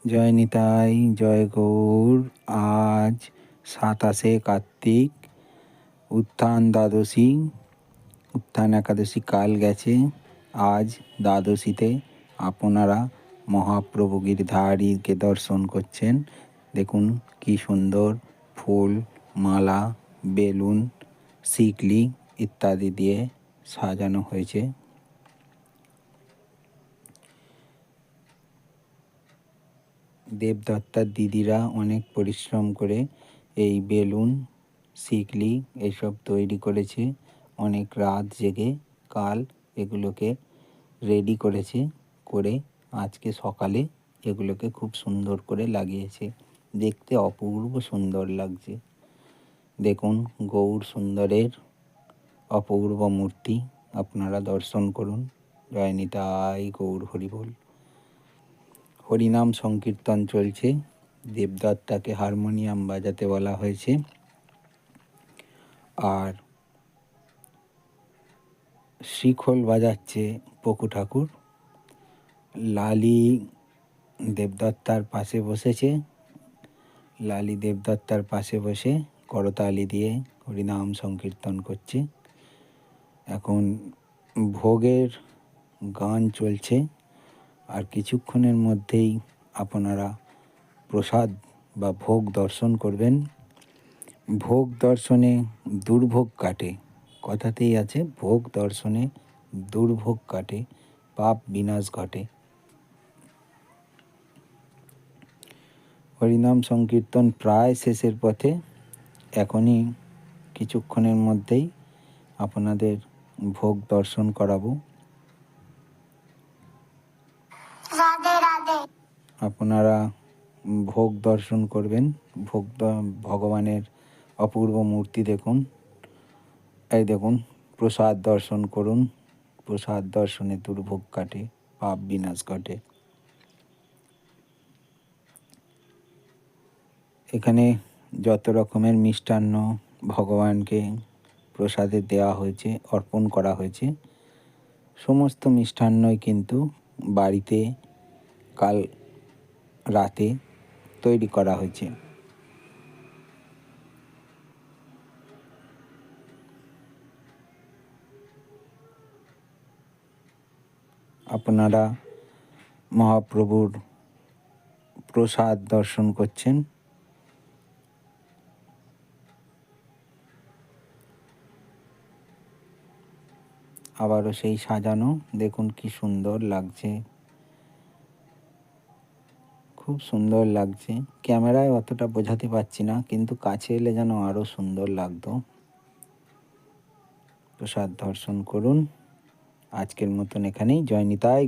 জয় নিতাই, জয় গৌর। আজ 27শে কার্তিক, উত্থান দ্বাদশী। উত্থান একাদশী কাল গেছে, আজ দ্বাদশীতে আপনারা মহাপ্রভু গিরিধারীকে দর্শন করছেন। দেখুন কি সুন্দর ফুল, মালা, বেলুন, শিকলি ইত্যাদি দিয়ে সাজানো হয়েছে। দেবদত্তার দিদিরা অনেক পরিশ্রম করে এই বেলুন, শিকলি এইসব তৈরি করেছে। অনেক রাত জেগে কাল এগুলোকে রেডি করেছে, করে আজকে সকালে এগুলোকে খুব সুন্দর করে লাগিয়েছে। দেখতে অপূর্ব সুন্দর লাগছে। দেখুন গৌর সুন্দরের অপূর্ব মূর্তি আপনারা দর্শন করুন। জয় নিতাই গৌর হরিবোল। হরিনাম সংকীর্তন চলছে। দেবদত্তাকে হারমোনিয়াম বাজাতে বলা হয়েছে। আর শিখল বাজাচ্ছে পকু ঠাকুর। লালি দেবদত্তার পাশে বসেছে। লালি দেবদত্তার পাশে বসে করতালি দিয়ে হরিনাম সংকীর্তন করছে। এখন ভোগের গান চলছে, আর কিছুক্ষণের মধ্যেই আপনারা প্রসাদ বা ভোগ দর্শন করবেন। ভোগ দর্শনে দুর্ভোগ কাটে, কথাতেই আছে ভোগ দর্শনে দুর্ভোগ কাটে, পাপ বিনাশ ঘটে। হরিনাম সংকীর্তন প্রায় শেষের পথে। এখনই কিছুক্ষণের মধ্যেই আপনাদের ভোগ দর্শন করাবো। আপনারা ভোগ দর্শন করবেন। ভগবানের অপূর্ব মূর্তি দেখুন। এই দেখুন, প্রসাদ দর্শন করুন। প্রসাদ দর্শনে দুর্ভোগ কাটে, পাপ বিনাশ ঘটে। এখানে যত রকমের মিষ্টান্ন ভগবানকে প্রসাদে দেওয়া হয়েছে, অর্পণ করা হয়েছে, সমস্ত মিষ্টান্নই কিন্তু বাড়িতে কাল রাতে তৈরি করা হয়েছে। আপনারা মহাপ্রভুর প্রসাদ দর্শন করছেন। আবারও সেই সাজানো, দেখুন কি সুন্দর লাগছে, খুব সুন্দর লাগছে। ক্যামেরায় অতটা বোঝাতে পারছি না, কিন্তু কাছে এলে যেন আরও সুন্দর লাগতো। প্রসাদ দর্শন করুন। আজকের মতন এখানেই। জয় নিতাই।